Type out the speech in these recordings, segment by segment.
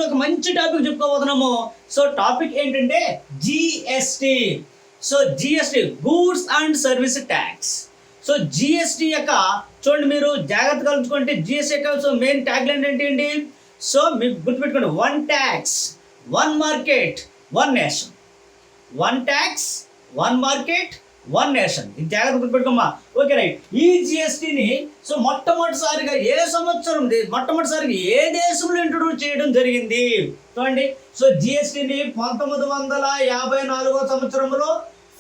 ఒక మంచి topic చెప్పుకోబోతున్నాము. So topic ఏంటంటే GST. So GST goods and service tax. So GST యొక్క చూడండి, మీరు జాగ్రత్తగా ఉంచుకుంటే జిఎస్టి యొక్క సో మెయిన్ ట్యాగ్ లైన్ ఏంటి? సో మీకు గుర్తుపెట్టుకోండి, one tax, one market, one nation. One tax, one market, one nation. ఇది జాగ్రత్త గుర్తుపెట్టుకోమ్మా. Okay right. ఈ జిఎస్టిని సో మొట్టమొదటిసారిగా మొట్టమొదటిసారిగా ఏ దేశంలో ఇంట్రొడ్యూస్ చేయడం జరిగింది చూడండి. సో జిఎస్టిని 1954 సంవత్సరంలో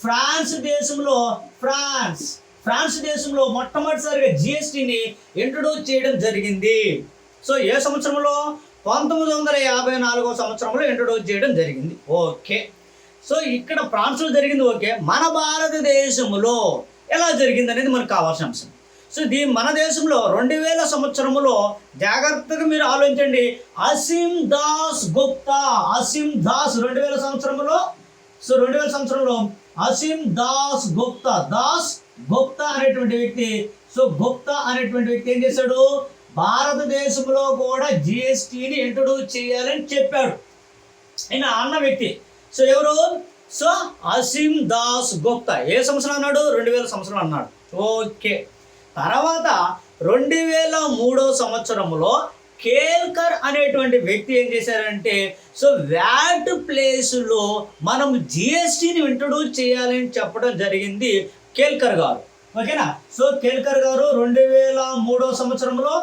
ఫ్రాన్స్ దేశంలో మొట్టమొదటిసారిగా జిఎస్టిని ఇంట్రొడ్యూస్ చేయడం జరిగింది. సో ఏ సంవత్సరంలో? 1954 సంవత్సరంలో ఇంట్రొడ్యూస్ చేయడం జరిగింది. ఓకే. సో ఇక్కడ ఫ్రాన్స్లో జరిగింది. ఓకే, మన భారతదేశంలో ఎలా జరిగింది అనేది మనకు కావాల్సిన అంశం. సో మన దేశంలో 2000 సంవత్సరంలో జాగ్రత్తగా మీరు ఆలోచించండి. అసీమ్ దాస్ 2000 సంవత్సరంలో అసీమ్ దాస్ గుప్తా అనేటువంటి వ్యక్తి ఏం చేశాడు? భారతదేశంలో కూడా జిఎస్టిని ఇంట్రొడ్యూస్ చేయాలని చెప్పాడు. ఆయన అన్న వ్యక్తి. సో ఎవరు? సో అసీమ్ దాస్ గుప్తా. ఏ సంవత్సరం అన్నాడు? 2000 సంవత్సరం అన్నాడు. ఓకే. తర్వాత 2003 సంవత్సరంలో కేల్కర్ అనేటువంటి వ్యక్తి ఏం చేశారంటే, సో వ్యాట్ ప్లేస్లో మనం జిఎస్టిని ఇంట్రొడ్యూస్ చేయాలని చెప్పడం జరిగింది కేల్కర్ గారు. ఓకేనా? సో కేల్కర్ గారు 2003 సంవత్సరంలో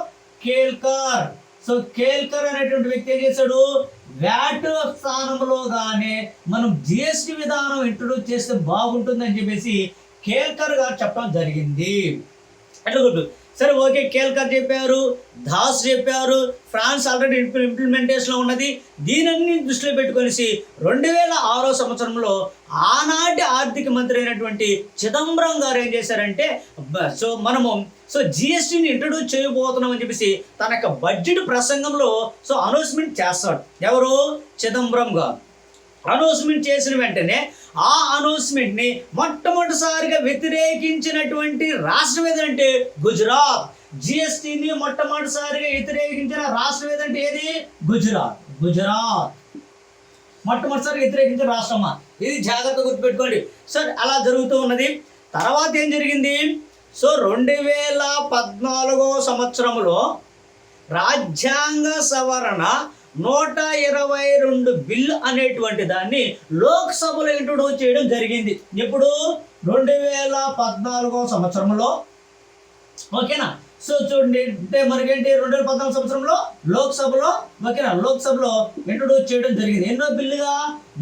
కేల్కర్ అనేటువంటి వ్యక్తి ఏం చేశాడు? వ్యాట్ స్థానంలో గానే మనం జిఎస్టి విధానం ఇంట్రొడ్యూస్ చేస్తే బాగుంటుందని చెప్పేసి కేల్కర్ గారు చెప్పడం జరిగింది. అట్లా గుర్తు. సరే, ఓకే, కేల్కర్ చెప్పారు, దాస్ చెప్పారు, ఫ్రాన్స్ ఆల్రెడీ ఇంప్లిమెంటేషన్లో ఉన్నది. దీనన్ని దృష్టిలో పెట్టుకొనేసి 2006 సంవత్సరంలో ఆనాటి ఆర్థిక మంత్రి అయినటువంటి చిదంబరం గారు ఏం చేశారంటే, సో జిఎస్టిని ఇంట్రొడ్యూస్ చేయబోతున్నామని చెప్పేసి తన యొక్క బడ్జెట్ ప్రసంగంలో సో అనౌన్స్మెంట్ చేస్తాడు. ఎవరు? చిదంబరం గారు. అనౌన్స్మెంట్ చేసిన వెంటనే ఆ అనౌన్స్మెంట్ని మొట్టమొదటిసారిగా వ్యతిరేకించినటువంటి రాష్ట్రం ఏదంటే గుజరాత్. జిఎస్టిని మొట్టమొదటిసారిగా వ్యతిరేకించిన రాష్ట్రం ఏదంటే ఏది? గుజరాత్. మొట్టమొదటిసారిగా వ్యతిరేకించిన రాష్ట్రమా? ఇది జాగ్రత్తగా గుర్తుపెట్టుకోండి. సార్ అలా జరుగుతూ ఉన్నది. తర్వాత ఏం జరిగింది? సో 2014 సంవత్సరంలో రాజ్యాంగ సవరణ 122 బిల్లు అనేటువంటి దాన్ని లోక్సభలో ఇంట్రొడ్యూస్ చేయడం జరిగింది. ఇప్పుడు 2014 సంవత్సరంలో. ఓకేనా? సో చూడండి, అంటే మనకేంటి 2014 సంవత్సరంలో లోక్సభలో ఇంట్రొడ్యూస్ చేయడం జరిగింది. ఎన్నో బిల్లుగా?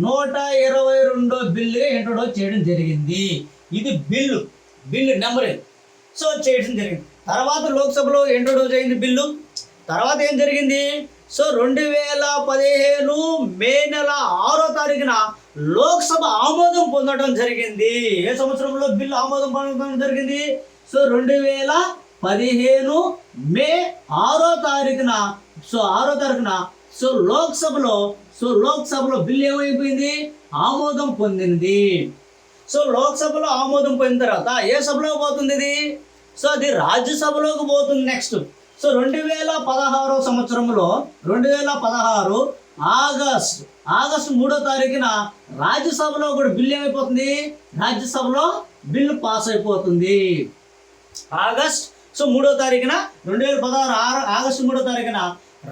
122 బిల్లుగా ఇంట్రొడ్యూస్ చేయడం జరిగింది. ఇది బిల్లు నెంబర్. సో చేయడం జరిగింది. తర్వాత లోక్సభలో ఇంట్రొడ్యూస్ అయింది బిల్లు. తర్వాత ఏం జరిగింది? సో 2015 మే నెల 6వ తారీఖున లోక్సభ ఆమోదం పొందడం జరిగింది. ఏ సంవత్సరంలో బిల్లు ఆమోదం పొందడం జరిగింది? సో 2015 మే 6వ తారీఖున సో లోక్సభలో బిల్లు ఏమైపోయింది? ఆమోదం పొందింది. సో లోక్సభలో ఆమోదం పొందిన తర్వాత ఏ సభలో పోతుంది ఇది? సో అది రాజ్యసభలోకి పోతుంది నెక్స్ట్. సో 2016 సంవత్సరంలో 2016 ఆగస్టు 3వ తారీఖున రాజ్యసభలో కూడా బిల్లు ఏమైపోతుంది? రాజ్యసభలో బిల్లు పాస్ అయిపోతుంది. ఆగస్ట్ 3వ తారీఖున 2016 ఆగస్టు 3వ తారీఖున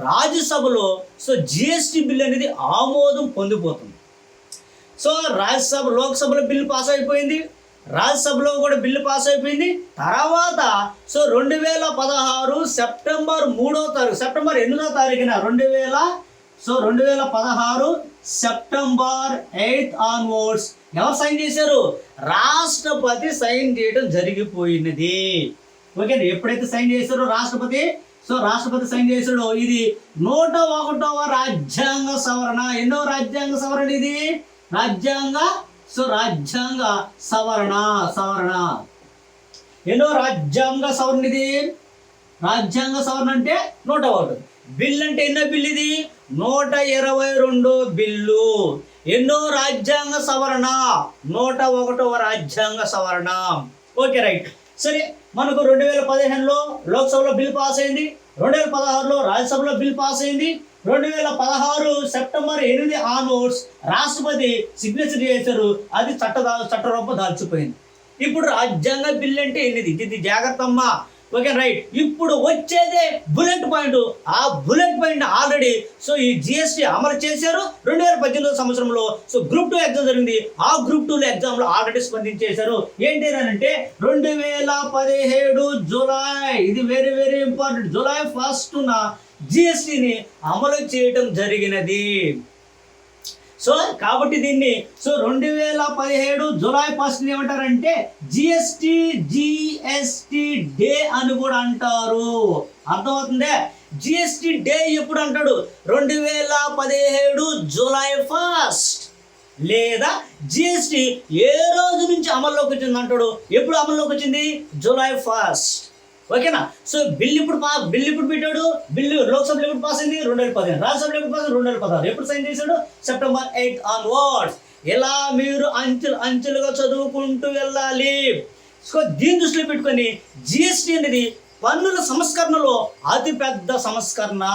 రాజ్యసభలో సో జిఎస్టి బిల్ అనేది ఆమోదం పొందిపోతుంది. సో లోక్సభలో బిల్లు పాస్ అయిపోయింది, రాజ్యసభలో కూడా బిల్లు పాస్ అయిపోయింది. తర్వాత సో 2016 సెప్టెంబర్ 8వ తారీఖున 2016 సెప్టెంబర్ 8 ఆన్వర్డ్స్ ఎవరు సైన్ చేశారు? రాష్ట్రపతి సైన్ చేయడం జరిగిపోయినది. ఓకే, ఎప్పుడైతే సైన్ చేశారో రాష్ట్రపతి సైన్ చేశాడో ఇది 101వ రాజ్యాంగ సవరణ. ఎన్నో రాజ్యాంగ సవరణ ఇది? రాజ్యాంగ సవరణ. ఎన్నో రాజ్యాంగ సవరణ ఇది? రాజ్యాంగ సవరణ అంటే 101. బిల్ అంటే ఎన్నో బిల్ ఇది? 122 బిల్లు. ఎన్నో రాజ్యాంగ సవరణ? 101వ రాజ్యాంగ సవరణ. Okay right. సరే, మనకు 2015లో లోక్సభలో బిల్ పాస్ అయింది, 2016లో రాజ్యసభలో బిల్ పాస్ అయింది. 2016 సెప్టెంబర్ 8 ఆన్వర్డ్స్ రాష్ట్రపతి సిగ్నేచర్ చేశారు. అది చట్టరూపం దాల్చిపోయింది. ఇప్పుడు రాజ్యాంగ బిల్లు అంటే ఇది జాగ్రత్త అమ్మా. Okay right. ఇప్పుడు వచ్చేదే బుల్లెట్ పాయింట్. ఆ బుల్లెట్ పాయింట్ ఆల్రెడీ ఈ జిఎస్టీ అమలు చేశారు 2018 సంవత్సరంలో. గ్రూప్ 2 ఎగ్జామ్ జరిగింది. ఆ గ్రూప్ 2 ఎగ్జామ్ లో ఆల్రెడీ స్పందించేశారు. ఏంటి అంటే 2017 జూలై, ఇది వెరీ వెరీ ఇంపార్టెంట్, జూలై 1న జిఎస్టీని అమలు చేయడం జరిగినది. కాబట్టి దీన్ని 2017 జూలై 1 ఏమంటారంటే జిఎస్టీ డే అని కూడా అంటారు. అర్థమవుతుందే? జిఎస్టీ డే ఎప్పుడు అంటాడు? 2017 జూలై 1 లేదా జిఎస్టీ ఏ రోజు నుంచి అమల్లోకి వచ్చింది అంటాడు. ఎప్పుడు అమల్లోకి వచ్చింది? జూలై 1. ఓకేనా? బిల్లు ఇప్పుడు పెట్టాడు. బిల్లు లోక్సభలో ఎప్పుడు పాస్ అయింది? 2015. రాజ్యసభలో ఎప్పుడు పాస్ అయింది? 2016. ఎప్పుడు సైన్ చేశాడు? September 8 onwards. ఇలా మీరు అంచెలుగా చదువుకుంటూ వెళ్ళాలి. దీని దృష్టిలో పెట్టుకొని జిఎస్టీ అనేది పన్నుల సంస్కరణలో అతిపెద్ద సంస్కరణ.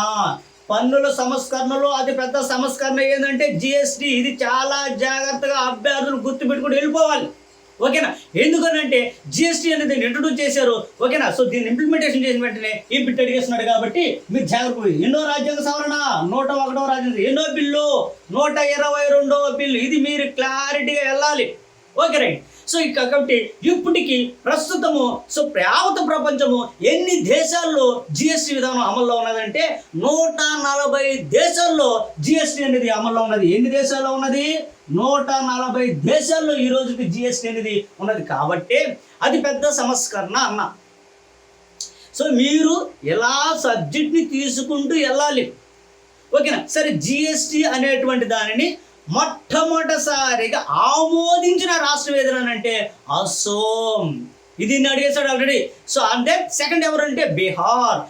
అతిపెద్ద సంస్కరణ ఏంటంటే జిఎస్టీ. ఇది చాలా జాగ్రత్తగా అభ్యర్థులు గుర్తుపెట్టుకుని వెళ్ళిపోవాలి. ఓకేనా? ఎందుకనంటే జిఎస్టీ అనేది ఇంట్రొడ్యూస్ చేశారు. ఓకేనా? దీన్ని ఇంప్లిమెంటేషన్ చేసిన వెంటనే ఈ బిట్ అడిగేస్తున్నాడు కాబట్టి మీరు జాగ్రత్త. ఎన్నో రాజ్యాంగ సవరణ? 101వ రాజ్యాంగ. ఎన్నో బిల్లు? 122వ బిల్లు. ఇది మీరు క్లారిటీగా వెళ్ళాలి. Okay right. కాబట్టి ఇప్పటికి ప్రస్తుతము యావత్ ప్రపంచము ఎన్ని దేశాల్లో జిఎస్టీ విధానం అమల్లో ఉన్నదంటే 140 దేశాల్లో జిఎస్టీ అనేది అమల్లో ఉన్నది. ఎన్ని దేశాల్లో ఉన్నది? 140 దేశాల్లో ఈ రోజుకి జిఎస్టీ అనేది ఉన్నది. కాబట్టి అది పెద్ద సంస్కరణ అన్న. మీరు ఎలా సబ్జెక్ట్ని తీసుకుంటూ వెళ్ళాలి. ఓకేనా? సరే, జిఎస్టీ అనేటువంటి దానిని మొట్టమొదటిసారిగా ఆమోదించిన రాష్ట్రం ఏదనంటే అసోం. ఇది అడిగేశాడు ఆల్రెడీ. అంటే సెకండ్ ఎవరంటే బీహార్.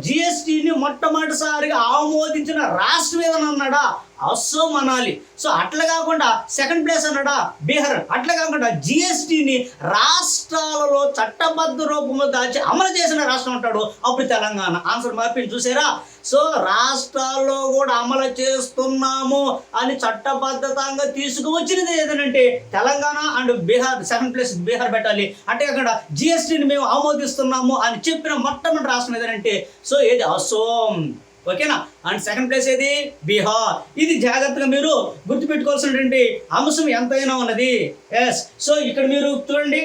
జిఎస్టీని మొట్టమొదటిసారిగా ఆమోదించిన రాష్ట్రం ఏదని అన్నాడా? అసోం అనాలి. అట్లా కాకుండా సెకండ్ ప్లేస్ అన్నాడా? బీహార్. అట్లా కాకుండా జిఎస్టీని రాష్ట్రాలలో చట్టబద్ధ రూపంలో దాచి అమలు చేసిన రాష్ట్రం అంటాడు. అప్పుడు తెలంగాణ. ఆన్సర్ మార్పింది చూసారా? రాష్ట్రాల్లో కూడా అమలు చేస్తున్నాము అని చట్టబద్ధతంగా తీసుకువచ్చినది ఏదనంటే Telangana and Bihar. Second place Bihar పెట్టాలి. అంటే అక్కడ జిఎస్టీని మేము ఆమోదిస్తున్నాము అని చెప్పిన మొట్టమొదటి రాష్ట్రం ఏదంటే ఏది? అసోం. ఓకేనా? అండ్ సెకండ్ ప్లేస్ ఏది? బీహార్. ఇది జాగ్రత్తగా మీరు గుర్తుపెట్టుకోవాల్సినటువంటి అంశం ఎంతైనా ఉన్నది. ఎస్. ఇక్కడ మీరు చూడండి,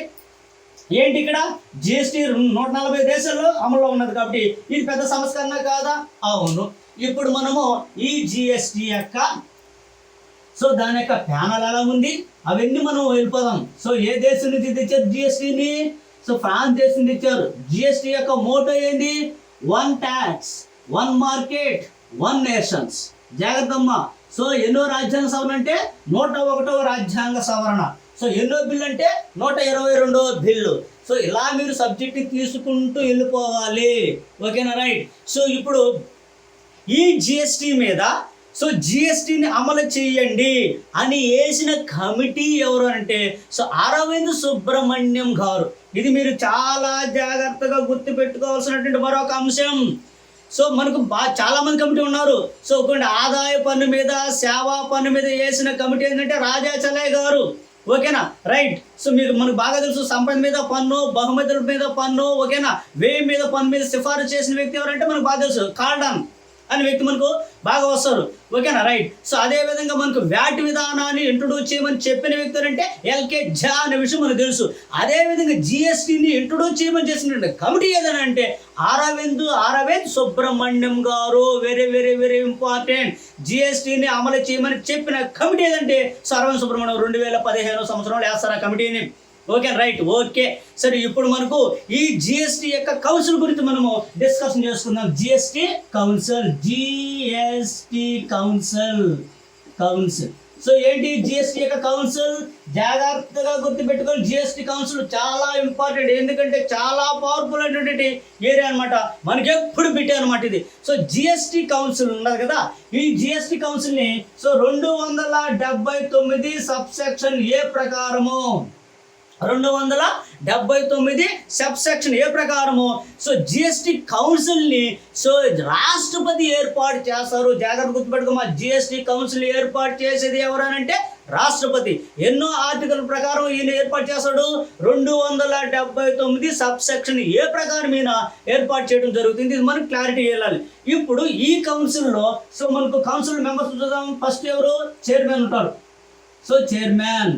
ఏంటి ఇక్కడ జిఎస్టీ 140 దేశాల్లో అమల్లో ఉన్నది. కాబట్టి ఇది పెద్ద సంస్కరణ కాదా? అవును. ఇప్పుడు మనము ఈ జిఎస్టీ యొక్క దాని యొక్క ప్యానల్ ఎలా ఉంది అవన్నీ మనం వెళ్ళిపోదాం. ఏ దేశం నుంచి తెచ్చారు జిఎస్టీని? ఫ్రాన్స్ దేశం తెచ్చారు. జిఎస్టీ యొక్క మోటో ఏంది? 1 ట్యాక్స్, 1 మార్కెట్, 1 నేషన్స్. జాగ్రత్తమ్మా. ఎన్నో రాజ్యాంగ సవరణ అంటే 101వ రాజ్యాంగ సవరణ. ఎన్నో బిల్లు అంటే 122వ బిల్లు. ఇలా మీరు సబ్జెక్ట్ తీసుకుంటూ వెళ్ళిపోవాలి. ఓకేనా రైట్. ఇప్పుడు ఈ జిఎస్టీ మీద జిఎస్టీని అమలు చేయండి అని వేసిన కమిటీ ఎవరు అంటే అరవింద్ సుబ్రహ్మణ్యం గారు. ఇది మీరు చాలా జాగ్రత్తగా గుర్తుపెట్టుకోవాల్సినటువంటి మరొక అంశం. మనకు చాలా మంది కమిటీ ఉన్నారు. కొన్ని ఆదాయ పన్ను మీద, సేవా పన్ను మీద వేసిన కమిటీ ఏంటంటే రాజాచలయ్ గారు. ఓకేనా రైట్. మనకు బాగా తెలుసు, సంపద మీద పన్ను, బహుమతుల మీద పన్ను, ఓకేనా, వ్యయం మీద పన్ను మీద సిఫారసు చేసిన వ్యక్తి ఎవరంటే మనకు బాగా తెలుసు, కార్డన్ అనే వ్యక్తి మనకు బాగా వస్తారు. ఓకేనా రైట్. అదే విధంగా మనకు వ్యాట్ విధానాన్ని ఇంట్రొడ్యూస్ చేయమని చెప్పిన వ్యక్తి అంటే ఎల్కే ఝా అనే విషయం మనకు తెలుసు. అదేవిధంగా జిఎస్టీని ఇంట్రొడ్యూస్ చేయమని చేసినటువంటి కమిటీ ఏదైనా అంటే అరవింద్ సుబ్రహ్మణ్యం గారు. Very very very important. జిఎస్టీని అమలు చేయమని చెప్పిన కమిటీ ఏదంటే అరవింద్ సుబ్రహ్మణ్యం. 2015 సంవత్సరంలో వేస్తారు ఆ కమిటీని. Okay right. ఓకే సరే, ఇప్పుడు మనకు ఈ జిఎస్టీ యొక్క కౌన్సిల్ గురించి మనము డిస్కషన్ చేసుకుందాం. GST council. ఏంటి జిఎస్టీ యొక్క కౌన్సిల్? జాగ్రత్తగా గుర్తుపెట్టుకోవాలి. జిఎస్టీ కౌన్సిల్ చాలా ఇంపార్టెంట్. ఎందుకంటే చాలా పవర్ఫుల్ అయినటువంటి ఏరియా అనమాట. మనకి ఎప్పుడు పెట్టారు అనమాట ఇది. జిఎస్టీ కౌన్సిల్ ఉన్నది కదా, ఈ జిఎస్టీ కౌన్సిల్ని 279 సబ్సెక్షన్ ఏ ప్రకారము 279 సబ్ సెక్షన్ ఏ ప్రకారము సో జిఎస్టి కౌన్సిల్ని సో రాష్ట్రపతి ఏర్పాటు చేస్తారు. జాగ్రత్త గుర్తుపెట్టుకోమా, జిఎస్టి కౌన్సిల్ ఏర్పాటు చేసేది ఎవరనంటే రాష్ట్రపతి. ఎన్నో ఆర్టికల్ ప్రకారం ఈయన ఏర్పాటు చేస్తాడు? 279 సబ్ సెక్షన్ ఏ ప్రకారం ఈయన ఏర్పాటు చేయడం జరుగుతుంది. ఇది మనకు క్లారిటీ వెళ్ళాలి. ఇప్పుడు ఈ కౌన్సిల్లో సో మనకు కౌన్సిల్ మెంబర్స్ చూద్దాం. ఫస్ట్ ఎవరు? చైర్మన్ ఉంటారు. So chairman,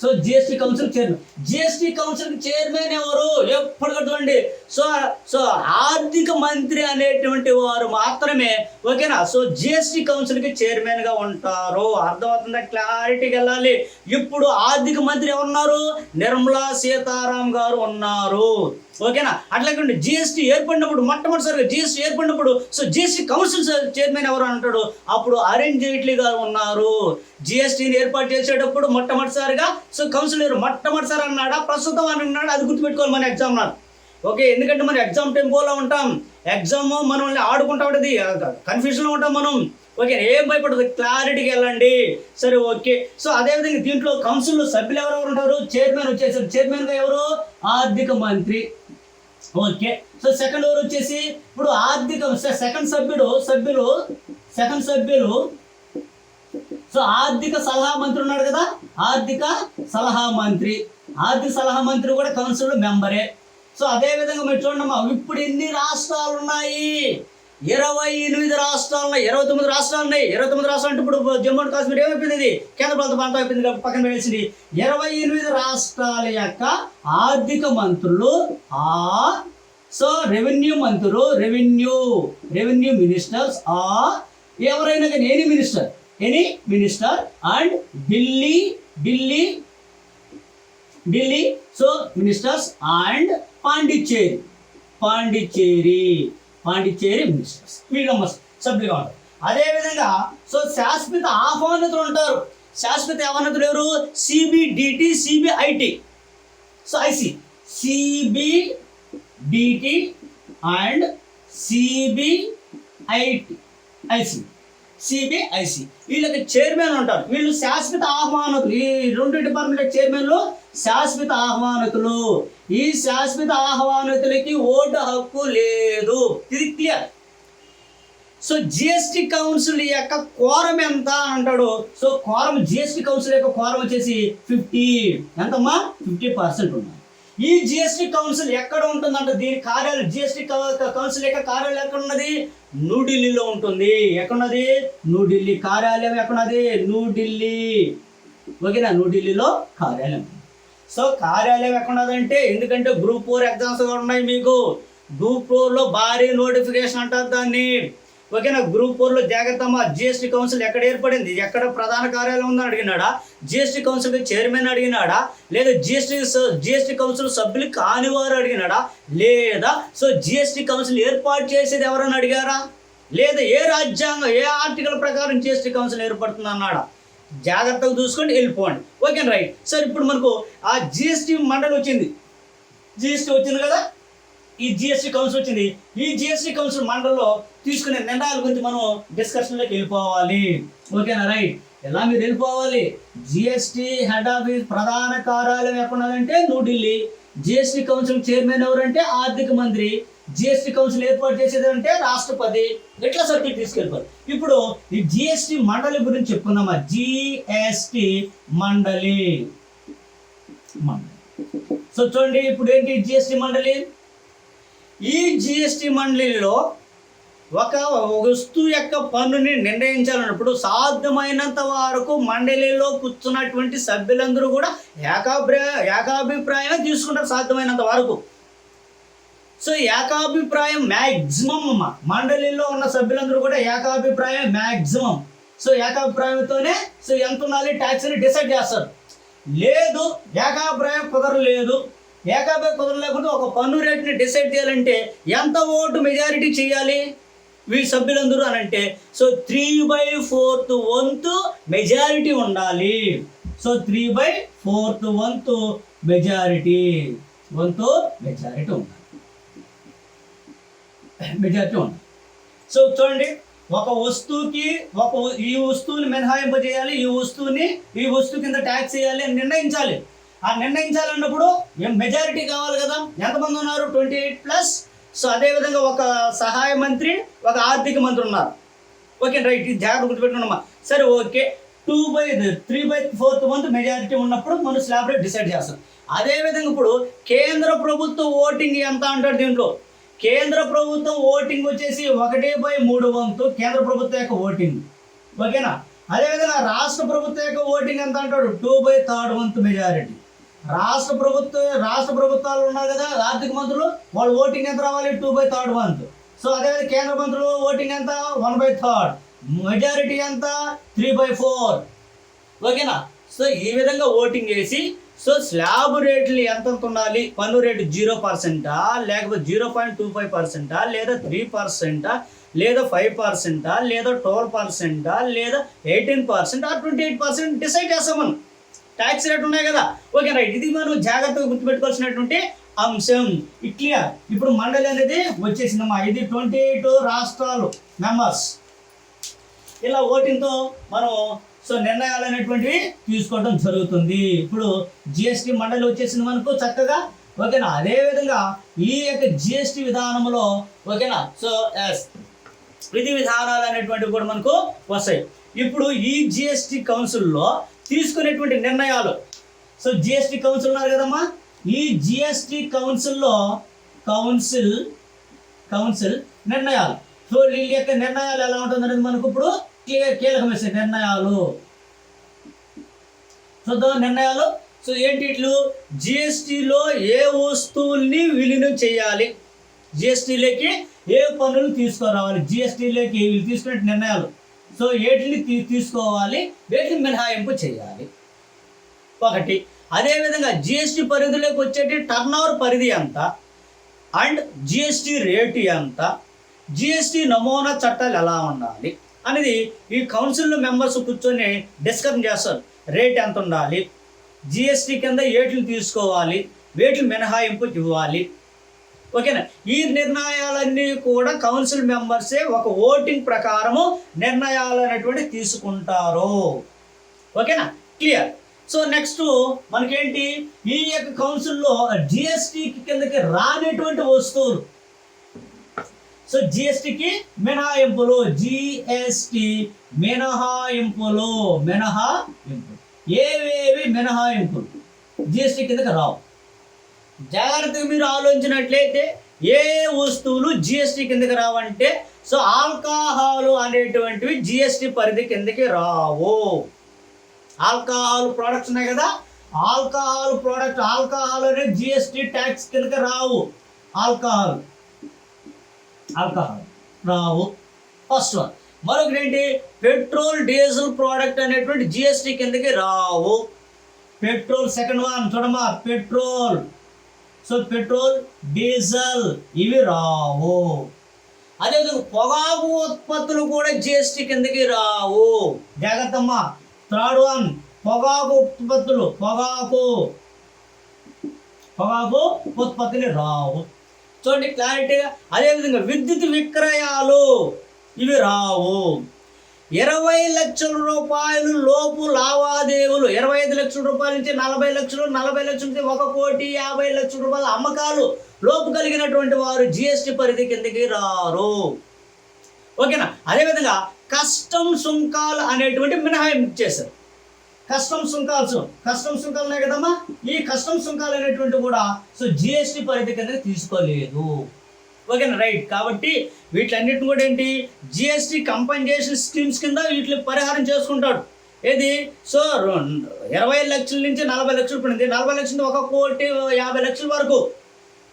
so GST council chairman. GST council chairman ఎవరు? ఎప్పుడు చూడండి సో సో ఆర్థిక మంత్రి అనేటువంటి వారు మాత్రమే, ఓకేనా. సో జిఎస్టి కౌన్సిల్కి చైర్మన్గా ఉంటారు. అర్థమవుతుందా? క్లారిటీకి వెళ్ళాలి. ఇప్పుడు ఆర్థిక మంత్రి ఎవరున్నారు? నిర్మలా సీతారాం గారు ఉన్నారు, ఓకేనా. అట్లాగే జిఎస్టీ ఏర్పడినప్పుడు మొట్టమొదటిసారిగా జిఎస్టీ ఏర్పడినప్పుడు సో జిఎస్టీ కౌన్సిల్ చైర్మన్ ఎవరు అంటాడు? అప్పుడు అరుణ్ జైట్లీ గారు ఉన్నారు. జిఎస్టీని ఏర్పాటు చేసేటప్పుడు మొట్టమొదటిసారిగా సో కౌన్సిల్ మొట్టమొదటిసారి అన్నాడా, ప్రస్తుతం అని అన్నాడు? అది గుర్తుపెట్టుకోవాలి మన ఎగ్జామ్ నాడు, ఓకే. ఎందుకంటే మనం ఎగ్జామ్ టెంపోలో ఉంటాం, ఎగ్జామ్ మనల్ని ఆడుకుంటా ఉంటుంది, కన్ఫ్యూజన్లో ఉంటాం మనం, ఓకే. ఏం భయపడదు, క్లారిటీకి వెళ్ళండి, సరే, ఓకే. సో అదేవిధంగా దీంట్లో కౌన్సిల్లో సభ్యులు ఎవరెవరు ఉంటారు? చైర్మన్ వచ్చేసారు. చైర్మన్గా ఎవరు? ఆర్థిక మంత్రి, ఓకే. సో సెకండ్ ఎవరు వచ్చేసి ఇప్పుడు ఆర్థిక సెకండ్ సభ్యులు సో ఆర్థిక సలహా మంత్రి ఉన్నాడు కదా, ఆర్థిక సలహా మంత్రి కూడా కౌన్సిల్ మెంబరే. సో అదే విధంగా మీరు చూడమ్మా, ఇప్పుడు ఎన్ని రాష్ట్రాలు ఉన్నాయి? 28 రాష్ట్రాలు ఉన్నాయి, 29 రాష్ట్రాలు ఉన్నాయి. 29 రాష్ట్రాలు అంటే ఇప్పుడు జమ్మూ అండ్ కాశ్మీర్ ఏమైపోయింది? ఇది కేంద్ర ప్రభుత్వ ప్రాంతం అయిపోయింది, పక్కన పెట్టేసింది. 28 రాష్ట్రాల యొక్క ఆర్థిక మంత్రులు సో రెవెన్యూ మంత్రులు, రెవెన్యూ మినిస్టర్స్ ఎవరైనా కానీ any minister and Delhi so ministers and Pondicherry ministers వీళ్ళమ్మ సభ్యులుగా ఉంటారు. అదేవిధంగా సో శాశ్వత ఆహ్వానితులు ఉంటారు. శాశ్వత ఆహ్వానితులు ఎవరు? సిబిడిటి, సిబిఐటి, సో ఐసి, సిబిడిటి అండ్ సిబిఐసి వీళ్ళకి చైర్మన్ ఉంటారు. వీళ్ళు శాశ్వత ఆహ్వానితులు. ఈ 2 డిపార్ట్మెంట్ చైర్మన్లు శాశ్వత ఆహ్వానితులు. ఈ శాశ్వత ఆహ్వానితులకి ఓటు హక్కు లేదు. ఇది క్లియర్. సో జిఎస్టి కౌన్సిల్ యొక్క కోరం ఎంత అంటాడు? సో కోరం జిఎస్టి కౌన్సిల్ యొక్క కోరం వచ్చేసి 50 ఎంతమ్మా? 50% ఉన్నాయి. ఈ జిఎస్టి కౌన్సిల్ ఎక్కడ ఉంటుందంటే దీని కార్యాలయం జిఎస్టి కౌన్సిల్ యొక్క కార్యాలయం ఎక్కడ ఉన్నది? న్యూఢిల్లీలో ఉంటుంది. ఎక్కడున్నది? న్యూఢిల్లీ. కార్యాలయం ఎక్కడున్నది? న్యూఢిల్లీ, ఓకేనా. న్యూఢిల్లీలో కార్యాలయం. సో కార్యాలయం ఎక్కడున్నదంటే, ఎందుకంటే గ్రూప్ 4 ఎగ్జామ్స్ కూడా ఉన్నాయి మీకు. గ్రూప్ 4లో భారీ నోటిఫికేషన్ అంటారు దాన్ని, ఓకేనా. గ్రూప్ 4లో జాగ్రత్తమ్మా. జిఎస్టి కౌన్సిల్ ఎక్కడ ఏర్పడింది? ఎక్కడ ప్రధాన కార్యాలయం ఉందని అడిగినాడా? జిఎస్టి కౌన్సిల్ చైర్మన్ అడిగినాడా? లేదా జిఎస్టి కౌన్సిల్ సభ్యులు కానివారు అడిగినాడా? లేదా సో జిఎస్టి కౌన్సిల్ ఏర్పాటు చేసేది ఎవరని అడిగారా? లేదా ఏ ఆర్టికల్ ప్రకారం జిఎస్టి కౌన్సిల్ ఏర్పడుతుంది అన్నాడా? జాగ్రత్తగా చూసుకొని వెళ్ళిపోండి, ఓకే, రైట్. సార్ ఇప్పుడు మనకు ఆ జిఎస్టి మండలి వచ్చింది. జిఎస్టి వచ్చింది కదా, ఈ జిఎస్టి కౌన్సిల్ వచ్చింది. ఈ జిఎస్టి కౌన్సిల్ మండలిలో తీసుకునే నిర్ణయాల గురించి మనం డిస్కషన్లోకి వెళ్ళిపోవాలి, ఓకేనా, రైట్. ఎలా మీరు వెళ్ళిపోవాలి? జిఎస్టి హెడ్ ఆఫీస్ ప్రధాన కార్యాలయం ఎక్కడున్నదంటే న్యూఢిల్లీ. జిఎస్టి కౌన్సిల్ చైర్మన్ ఎవరంటే ఆర్థిక మంత్రి. జిఎస్టి కౌన్సిల్ ఏర్పాటు చేసేది అంటే రాష్ట్రపతి. ఎట్లా సర్టిఫికేట్ తీసుకెళ్ళిపోవాలి. ఇప్పుడు ఈ జిఎస్టి మండలి గురించి చెప్పుకున్నామా? జిఎస్టి మండలి. సో చూడండి, ఇప్పుడు ఏంటి జిఎస్టి మండలి? ఈ జిఎస్టి మండలిలో ఒక వస్తువు యొక్క పన్నుని నిర్ణయించాలన్నప్పుడు సాధ్యమైనంత వరకు మండలిలో కూర్చున్నటువంటి సభ్యులందరూ కూడా ఏకాభిప్రాయం తీసుకుంటారు సాధ్యమైనంత వరకు. సో ఏకాభిప్రాయం మ్యాక్సిమం అమ్మ. మండలిలో ఉన్న సభ్యులందరూ కూడా ఏకాభిప్రాయం మ్యాక్సిమం. సో ఏకాభిప్రాయంతోనే సో ఎంత ఉండాలి ట్యాక్స్ని డిసైడ్ చేస్తారు. లేదు ఏకాభిప్రాయం కుదరలేదు, ఏకాభిప్రాయం కుదరలేకుండా ఒక పన్ను రేట్ని డిసైడ్ చేయాలంటే ఎంత ఓటు మెజారిటీ చేయాలి వీళ్ళ సభ్యులందరూ అని అంటే సో 3/4 వంతు మెజారిటీ ఉండాలి. సో 3/4 వంతు మెజారిటీ ఉండాలి. సో చూడండి, ఒక వస్తువుకి ఈ వస్తువుని మినహాయింపు చేయాలి, ఈ వస్తువు కింద ట్యాక్స్ చేయాలి అని నిర్ణయించాలి. ఆ నిర్ణయించాలన్నప్పుడు మెజారిటీ కావాలి కదా. ఎంతమంది ఉన్నారు? 28+. సో అదేవిధంగా ఒక సహాయ మంత్రి, ఒక ఆర్థిక మంత్రి ఉన్నారు. ఓకే రైట్, ఇది జాగ్రత్త గుర్తుపెట్టుకున్నామా. సరే ఓకే, 3/4 వంతు మెజారిటీ ఉన్నప్పుడు మనం స్లాబ్ రేట్ డిసైడ్ చేస్తాం. అదేవిధంగా ఇప్పుడు కేంద్ర ప్రభుత్వ ఓటింగ్ ఎంత అంటాడు దీంట్లో. కేంద్ర ప్రభుత్వం ఓటింగ్ వచ్చేసి 1/3 వంతు కేంద్ర ప్రభుత్వం యొక్క ఓటింగ్. ఓకేనా. అదేవిధంగా రాష్ట్ర ప్రభుత్వం యొక్క ఓటింగ్ ఎంత అంటాడు? 2/3 వంతు మెజారిటీ. రాష్ట్ర ప్రభుత్వాలు ఉన్నారు కదా ఆర్థిక మంత్రులు, వాళ్ళ ఓటింగ్ ఎంత రావాలి? 2/3 వంతు. సో అదేవిధంగా కేంద్ర మంత్రులు ఓటింగ్ ఎంత? 1/3. మెజారిటీ ఎంత? 3/4. ఓకేనా. సో ఈ విధంగా ఓటింగ్ వేసి సో స్లాబ్ రేట్లు ఎంత ఉండాలి? పన్ను రేటు 0%, లేకపోతే 0.25%, లేదా 3%, లేదా 5%, లేదా 12%, లేదా 18%, 28% డిసైడ్ చేస్తాం మనం. ట్యాక్స్ రేట్ ఉన్నాయి కదా. ఓకే రైట్, ఇది మనం జాగ్రత్తగా గుర్తుపెట్టుకోవాల్సినటువంటి అంశం. ఇట్లా ఇప్పుడు మండలి అనేది వచ్చేసిందమ్మా. ఇది 28 రాష్ట్రాలు మెంబర్స్. ఇలా ఓటింగ్తో మనం సో నిర్ణయాలు అనేటువంటివి తీసుకోవడం జరుగుతుంది. ఇప్పుడు జిఎస్టీ మండలి వచ్చేసింది మనకు చక్కగా. ఓకేనా. అదేవిధంగా ఈ యొక్క జిఎస్టీ విధానంలో ఓకేనా సో విధి విధానాలు అనేటువంటివి కూడా మనకు వస్తాయి. ఇప్పుడు ఈ జిఎస్టీ కౌన్సిల్లో తీసుకునేటువంటి నిర్ణయాలు, సో జిఎస్టీ కౌన్సిల్ ఉన్నారు కదమ్మా, ఈ జిఎస్టీ కౌన్సిల్లో కౌన్సిల్ నిర్ణయాలు. సో వీళ్ళ యొక్క నిర్ణయాలు ఎలా ఉంటుందనేది మనకు ఇప్పుడు కీలకమైన నిర్ణయాలు. చూద్దాం నిర్ణయాలు. సో ఏంటి ఇట్లు? జిఎస్టీలో ఏ వస్తువుల్ని విలీనం చేయాలి, జిఎస్టీలోకి ఏ పన్నులు తీసుకురావాలి, జిఎస్టీలోకి వీళ్ళు తీసుకునే నిర్ణయాలు. సో ఏటిని తీసుకోవాలి, వేటిని మినహాయింపు చేయాలి ఒకటి. అదేవిధంగా జిఎస్టీ పరిధిలోకి వచ్చేటి టర్న్ ఓవర్ పరిధి ఎంత, అండ్ జిఎస్టీ రేటు ఎంత, జిఎస్టీ నమూనా చట్టాలు ఎలా ఉండాలి అనేది ఈ కౌన్సిల్ మెంబర్స్ కూర్చొని డిస్కషన్ చేస్తారు. రేట్ ఎంత ఉండాలి, జిఎస్టీ కింద ఏట్లు తీసుకోవాలి, వేట్లు మినహాయింపు ఇవ్వాలి. ఓకేనా. ఈ నిర్ణయాలన్నీ కూడా కౌన్సిల్ మెంబర్సే ఒక ఓటింగ్ ప్రకారము నిర్ణయాలు అనేటువంటి తీసుకుంటారు. ఓకేనా, క్లియర్. సో నెక్స్ట్ మనకేంటి, ఈ యొక్క కౌన్సిల్లో జిఎస్టీ కిందకి రానటువంటి వస్తువులు, సో జిఎస్టీకి మినహాయింపులు, జిఎస్టీ మినహాయింపులు ఏవేవి మినహాయింపులు జిఎస్టీ కిందకి రావు. జాగ్రత్తగా మీరు ఆలోచించినట్లయితే ఏ వస్తువులు జిఎస్టీ కిందకి రావంటే సో ఆల్కహాల్ అనేటువంటివి జిఎస్టీ పరిధి కిందకి రావు. ఆల్కహాల్ ప్రోడక్ట్స్ ఉన్నాయి కదా, ఆల్కహాల్ అనేది జిఎస్టీ ట్యాక్స్ కిందకి రావు. ఆల్కహాల్ రావు, ఫస్ట్ వన్. మరొకటి ఏంటి, పెట్రోల్ డీజిల్ ప్రోడక్ట్ అనేటువంటి జిఎస్టీ కిందకి రావు. పెట్రోల్ సెకండ్ వన్ చూడమ్మా, పెట్రోల్ డీజిల్ ఇవి రావు. అదేవిధంగా పొగాకు ఉత్పత్తులు కూడా జిఎస్టీ కిందకి రావు. జాగ్రత్తమ్మా. థర్డ్ వన్, పొగాకు ఉత్పత్తులు, పొగాకు ఉత్పత్తులు రావు. చూడండి క్లారిటీగా. అదేవిధంగా విద్యుత్ విక్రయాలు ఇవి రావు. 20 లక్షల రూపాయలు లోపు లావాదేవీలు, 25 లక్షల రూపాయల నుంచి 40 లక్షలు, 40 లక్షల నుంచి 1,50,00,000 రూపాయల అమ్మకాలు లోపు కలిగినటువంటి వారు జిఎస్టీ పరిధి కిందకి రారు. ఓకేనా. అదేవిధంగా కస్టమ్ సుంకాలు అనేటువంటి మినహాయింపు చేశారు. కస్టమ్ సుంకాలు ఉన్నాయి కదమ్మా, ఈ కస్టమ్ సుంకాలు అనేటువంటి కూడా సో జిఎస్టీ పరిధి కిందకి తీసుకోలేదు. ఓకేనా రైట్. కాబట్టి వీటిలన్నిటిని కూడా ఏంటి, జిఎస్టీ కంపెన్సేషన్ స్కీమ్స్ కింద వీటిని పరిహారం చేసుకుంటాడు. ఏది, సో 20 లక్షల నుంచి 40 లక్షలు పడింది, 40 లక్షల నుంచి 1,50,00,000 వరకు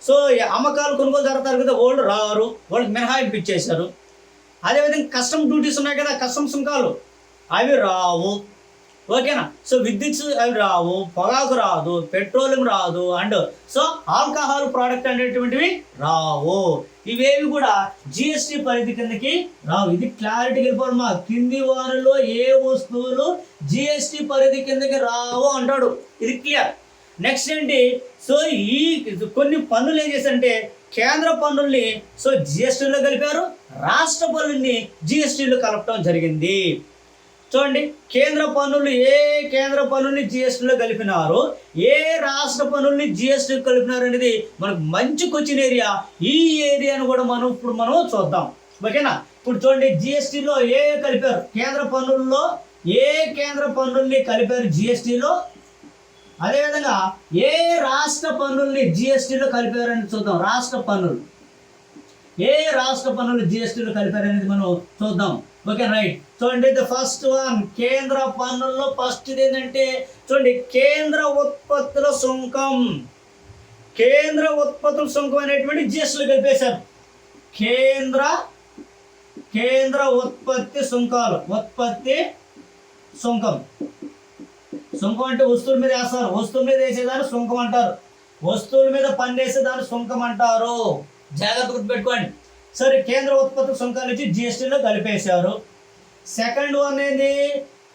సో అమ్మకాలు కొనుగోలు జరుగుతారు కదా, వాళ్ళు రారు, వాళ్ళకి మినహాయింపు ఇచ్చేశారు. అదేవిధంగా కస్టమ్ డ్యూటీస్ ఉన్నాయి కదా, కస్టమ్ సుంకాలు అవి రావు. ఓకేనా. సో విద్యుత్ అవి రావు, పొగాకు రాదు, పెట్రోలియం రాదు, అండ్ సో ఆల్కహాల్ ప్రోడక్ట్ అనేటువంటివి రావు. ఇవేవి కూడా జిఎస్టీ పరిధి కిందకి రావు. ఇది క్లారిటీ వెళ్ళిపోవాలి. మా కింది వారిలో ఏ వస్తువులు జిఎస్టీ పరిధి కిందకి రావు అంటాడు. ఇది క్లియర్. నెక్స్ట్ ఏంటి, సో ఈ కొన్ని పన్నులు ఏం చేశారంటే కేంద్ర పన్నుల్ని సో జిఎస్టీలో కలిపారు, రాష్ట్ర పన్నుల్ని జిఎస్టీలో కలపడం జరిగింది. చూడండి, కేంద్ర పన్నులు ఏ కేంద్ర పన్నుల్ని జిఎస్టీలో కలిపినారు, ఏ రాష్ట్ర పన్నుల్ని జిఎస్టీ కలిపినారు అనేది మనకు మంచి క్వశ్చన్ ఏరియా. ఈ ఏరియాను కూడా మనం చూద్దాం. ఓకేనా? ఇప్పుడు చూడండి, జిఎస్టీలో ఏ కలిపారు, కేంద్ర పన్నుల్లో ఏ కేంద్ర పన్నుల్ని కలిపారు జిఎస్టీలో, అదేవిధంగా ఏ రాష్ట్ర పన్నుల్ని జిఎస్టీలో కలిపారని చూద్దాం. రాష్ట్ర పన్నులు ఏ రాష్ట్ర పన్నులు జిఎస్టీలో కలిపారనేది మనం చూద్దాం. Okay, right. చూడండి, ద ఫస్ట్ వన్ కేంద్ర పన్నుల్లో ఫస్ట్ ఏంటంటే చూడండి, కేంద్ర ఉత్పత్తుల సుంకం. కేంద్ర ఉత్పత్తుల సుంకం అనేటువంటి జిఎస్టీలో కలిపేశారు. కేంద్ర ఉత్పత్తి సుంకాలు. ఉత్పత్తి సుంకం. సుంకం అంటే వస్తువుల మీద వేస్తారు. వస్తువుల మీద వేసేదాన్ని సుంకం అంటారు. వస్తువుల మీద పన్నేసేదాన్ని సుంకం అంటారు. జాగ్రత్త గుర్తుపెట్టుకోండి. సరే, కేంద్ర ఉత్పత్తి సుంకాలు ఇచ్చి జిఎస్టీలో కలిపేశారు. సెకండ్ వన్ ఏంది,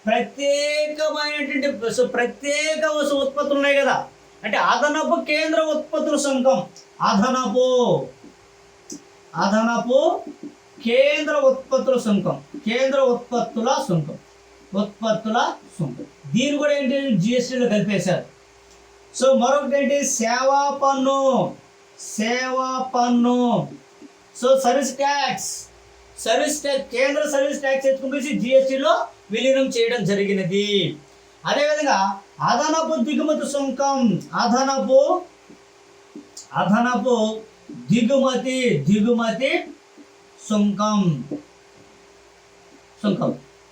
ప్రత్యేకమైనటువంటి ప్రత్యేక ఉత్పత్తులు ఉన్నాయి కదా, అంటే అదనపు కేంద్ర ఉత్పత్తుల సుంకం. అదనపు కేంద్ర ఉత్పత్తుల సుంకం. కేంద్ర ఉత్పత్తుల సుంకం. దీన్ని కూడా ఏంటి జిఎస్టీలో కలిపేశారు. సో మరొకటి ఏంటి, సేవా పన్ను. So service tax. కేంద్ర సర్వీస్ ట్యాక్స్ ఎత్తుకుని జిఎస్టీలో విలీనం చేయడం జరిగినది. అదేవిధంగా అదనపు దిగుమతి సుంకం. అదనపు దిగుమతి సుంకం.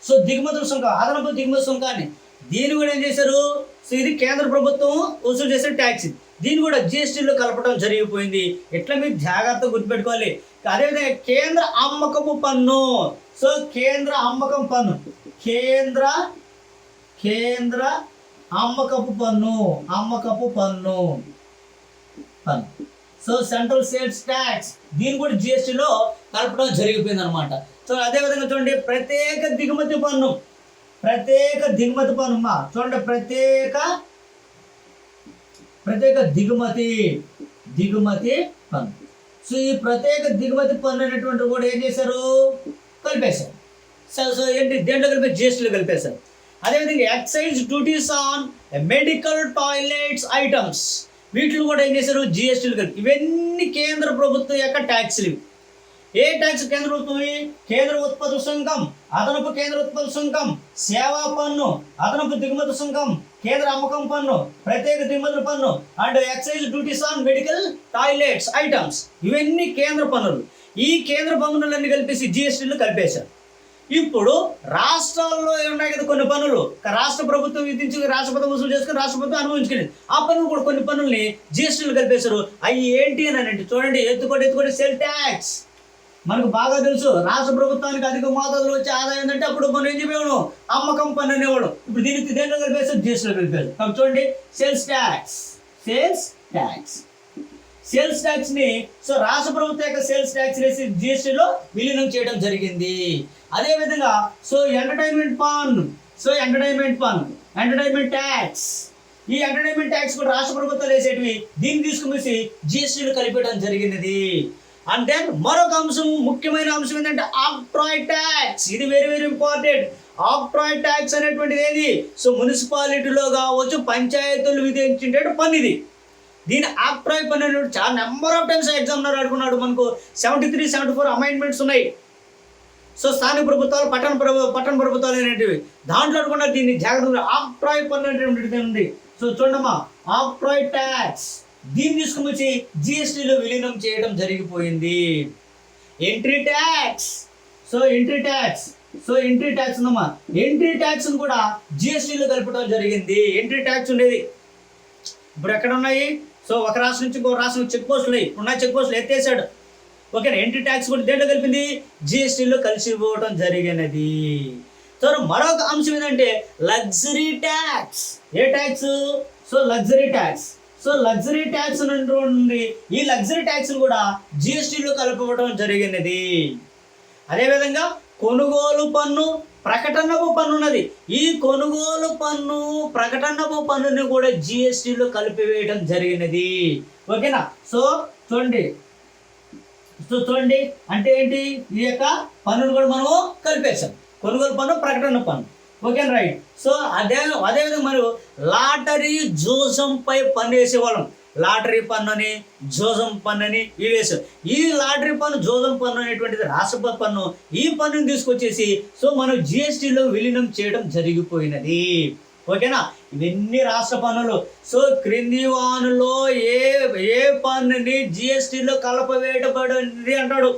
సో దిగుమతుల సుంకం, అదనపు దిగుమతి సుంకాన్ని దీన్ని కూడా ఏం చేశారు, సో ఇది కేంద్ర ప్రభుత్వం వసూలు చేసే ట్యాక్స్. దీన్ని కూడా జిఎస్టీలో కలపడం జరిగిపోయింది. ఇట్లా మీరు జాగ్రత్తగా గుర్తుపెట్టుకోవాలి. అదేవిధంగా కేంద్ర అమ్మకపు పన్ను. సో కేంద్ర అమ్మకం పన్ను. కేంద్ర అమ్మకపు పన్ను. సో సెంట్రల్ సేల్స్ ట్యాక్స్, దీన్ని కూడా జిఎస్టీలో కలపడం జరిగిపోయింది అనమాట. సో అదేవిధంగా చూడండి, ప్రత్యేక దిగుమతి పన్ను. చూడండి, ప్రత్యేక దిగుమతి పన్ను. సో ఈ ప్రత్యేక దిగుమతి పన్ను అనేటువంటి కూడా ఏం చేశారు, కలిపేశారు. సో ఏంటి, దేంట్లో కలిపి జిఎస్టీలో కలిపేశారు. అదేవిధంగా excise duties on medical toilets items, వీటిని కూడా ఏం చేశారు, జిఎస్టీలు కలిపి. ఇవన్నీ కేంద్ర ప్రభుత్వం యొక్క ట్యాక్స్లు. ఏ ట్యాక్స్ కేంద్ర ప్రభుత్వం? కేంద్ర ఉత్పత్తి సుంకం, అదనపు కేంద్ర ఉత్పత్తి సుంకం, సేవా పన్ను, అదనపు దిగుమతి సుంకం, కేంద్ర అమ్మకం పన్ను, ప్రత్యేక దిగుమతుల పన్ను and excise duties on medical toilets items. ఇవన్నీ కేంద్ర పన్నులు. ఈ కేంద్ర పన్నులన్నీ కలిపేసి జిఎస్టీలు కలిపేశారు. ఇప్పుడు రాష్ట్రాల్లో ఉన్నాయి కదా కొన్ని పన్నులు, రాష్ట్ర ప్రభుత్వం విధించి రాష్ట్ర ప్రభుత్వం వసూలు చేసుకుని రాష్ట్ర ప్రభుత్వం అనుభవించుకునేది. ఆ పన్నులు కూడా కొన్ని పన్నుల్ని జిఎస్టీలు కలిపేశారు. అవి ఏంటి అని అంటే చూడండి, ఎత్తుకోటి సెల్ ట్యాక్స్. మనకు బాగా తెలుసు, రాష్ట్ర ప్రభుత్వానికి అధిక మోతాదులో వచ్చే ఆదాయం ఏంటంటే అప్పుడు మనం ఏం చెప్పేవాడు, అమ్మకం పన్ను అనేవాడు. ఇప్పుడు దీనికి దేంట్లో కలిపేశారు, జిఎస్టీలో కలిపేశారు. కాబట్టి చూడండి, సేల్స్ ట్యాక్స్ ని సో రాష్ట్ర ప్రభుత్వం యొక్క సేల్స్ ట్యాక్స్ వేసి జిఎస్టీలో విలీనం చేయడం జరిగింది. అదేవిధంగా సో ఎంటర్టైన్మెంట్ ట్యాక్స్, ఈ ఎంటర్టైన్మెంట్ ట్యాక్స్ కూడా రాష్ట్ర ప్రభుత్వాలు వేసేటివి, దీన్ని తీసుకుని జిఎస్టీలో కలిపేయడం జరిగినది. అండ్ దెన్ మరొక అంశం, ముఖ్యమైన అంశం ఏంటంటే ఆక్ట్రాయ్ ట్యాక్స్. ఇది very very important. Octroi tax అనేటువంటిది ఏది, సో మున్సిపాలిటీలో కావచ్చు, పంచాయతీలు విధించే పన్ను ఇది. దీని ఆక్ట్రాయ్ పన్ను అనేటువంటి చాలా నెంబర్ ఆఫ్ టైమ్స్ ఎగ్జామినర్ అడుగున్నాడు. మనకు 73, 74 అమెండ్మెంట్స్ ఉన్నాయి. సో స్థానిక ప్రభుత్వాలు, పట్టణ ప్రభుత్వాలు అనేటివి, దాంట్లో కూడా దీన్ని జాగ్రత్తగా ఆక్ట్రాయ్ పన్ను అనేటువంటిది ఉంది. సో చూడమ్మా, ఆక్ట్రాయ్ ట్యాక్స్ దీన్ని తీసుకుని వచ్చి జిఎస్టీలో విలీనం చేయడం జరిగిపోయింది. ఎంట్రీ ట్యాక్స్ ఉందమ్మా. ఎంట్రీ ట్యాక్స్ కూడా జిఎస్టీలో కలపడం జరిగింది. ఎంట్రీ ట్యాక్స్ ఉండేది, ఇప్పుడు ఎక్కడ ఉన్నాయి, సో ఒక రాష్ట్రం నుంచి ఇంకో రాష్ట్రం చెక్ పోస్టులు ఉన్నాయి, ఉన్న చెక్ పోస్టులు ఎత్తేసాడు. ఓకేనా, ఎంట్రీ ట్యాక్స్ కూడా దేంట్లో కలిపింది, జిఎస్టీలో కలిసిపోవడం జరిగినది. సో మరొక అంశం ఏంటంటే లగ్జరీ ట్యాక్స్. ఏ tax, so luxury tax. So luxury tax నుండి ఈ లగ్జరీ ట్యాక్స్ కూడా జిఎస్టీలో కలుపుకోవడం జరిగినది. అదేవిధంగా కొనుగోలు పన్ను, ప్రకటనపు పన్ను ఉన్నది. ఈ కొనుగోలు పన్ను, ప్రకటనపు పన్నుని కూడా జిఎస్టీలో కలిపివేయడం జరిగినది. ఓకేనా, సో చూడండి అంటే ఏంటి, ఈ యొక్క పన్నును కూడా మనము కలిపేసాం. కొనుగోలు పన్ను, ప్రకటన పన్ను. Okay right. సో అదేవిధంగా మరి లాటరీ జోజంపై పన్ను వేసేవాళ్ళం. లాటరీ పన్ను అని, జోజం పన్ను అని ఇవి వేసాం. ఈ లాటరీ పన్ను, జోజం పన్ను అనేటువంటిది రాష్ట్ర పన్ను. ఈ పన్నుని తీసుకొచ్చేసి సో మనం జిఎస్టీలో విలీనం చేయడం జరిగిపోయినది. ఓకేనా, ఇవన్నీ రాష్ట్ర పన్నులు. సో క్రింది వానులో ఏ పన్నుని జిఎస్టీలో కలపవేయబడింది అంటాడు.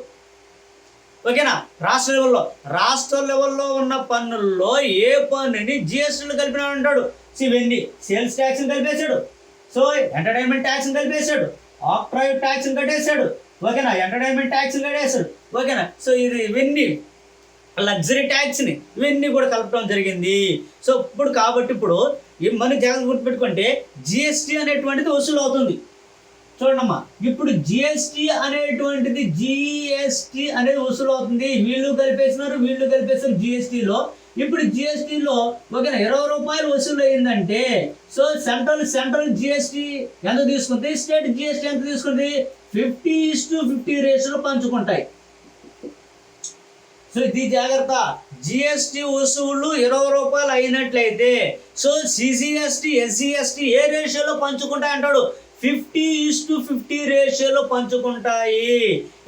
ఓకేనా, రాష్ట్ర లెవెల్లో ఉన్న పన్నుల్లో ఏ పన్నుని జిఎస్టీలో కలిపినాడు అంటాడు. సో ఇవన్నీ సేల్స్ ట్యాక్స్ని కలిపేశాడు, సో ఎంటర్టైన్మెంట్ ట్యాక్స్ని కలిపేశాడు, ఆక్ట్రాయ్ ట్యాక్స్ని కట్టేశాడు. ఓకేనా, ఎంటర్టైన్మెంట్ ట్యాక్స్ని కట్టేశాడు. ఓకేనా, సో ఇవన్నీ లగ్జరీ ట్యాక్స్ని ఇవన్నీ కూడా కలపడం జరిగింది. సో ఇప్పుడు మనం జాగ్రత్త గుర్తుపెట్టుకుంటే జిఎస్టీ అనేటువంటిది వసూలు అవుతుంది. చూడమ్మా, ఇప్పుడు జిఎస్టీ అనేది వసూలు అవుతుంది. వీళ్ళు కలిపేసారు జిఎస్టీలో. ఇప్పుడు జిఎస్టీలో ఓకేనా 20 రూపాయలు వసూలు అయిందంటే సో సెంట్రల్ జిఎస్టీ ఎంత తీసుకుంది, స్టేట్ జిఎస్టీ ఎంత తీసుకుంది, 50:50 రేషియోలో పంచుకుంటాయి. సో ఇది జాగ్రత్త. జిఎస్టీ వసూళ్ళు 20 రూపాయలు అయినట్లయితే సో సిజిఎస్టీ, ఎస్జిఎస్టీ ఏ రేషియోలో పంచుకుంటాయి అంటాడు, 50:50 రేషియోలో పంచుకుంటాయి.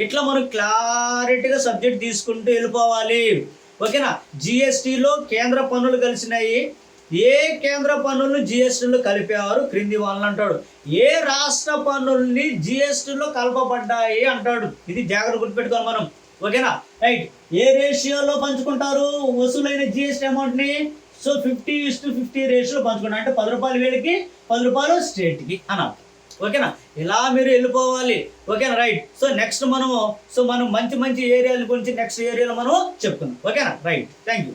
ఇట్లా మనం క్లారిటీగా సబ్జెక్ట్ తీసుకుంటూ వెళ్ళిపోవాలి. ఓకేనా, జిఎస్టీలో కేంద్ర పన్నులు కలిసినాయి. ఏ కేంద్ర పన్నులను జిఎస్టీలో కలిపారు క్రింది వాళ్ళని అంటాడు. ఏ రాష్ట్ర పన్నుల్ని జిఎస్టీలో కలపబడ్డాయి అంటాడు. ఇది జాగ్రత్త గుర్తుపెట్టుకోవాలి మనం. ఓకేనా రైట్. ఏ రేషియోలో పంచుకుంటారు వసూలైన జిఎస్టీ అమౌంట్ని, సో 50:50 రేషియోలో పంచుకుంటారు. అంటే 10 రూపాయలు వీళ్ళకి, 10 రూపాయలు స్టేట్కి అన్నారు. ఓకేనా, ఇలా మీరు వెళ్ళిపోవాలి. ఓకేనా రైట్. సో నెక్స్ట్ మనం మంచి ఏరియాల గురించి నెక్స్ట్ ఏరియాలో మనం చెప్తున్నాం. ఓకేనా రైట్. Thank you.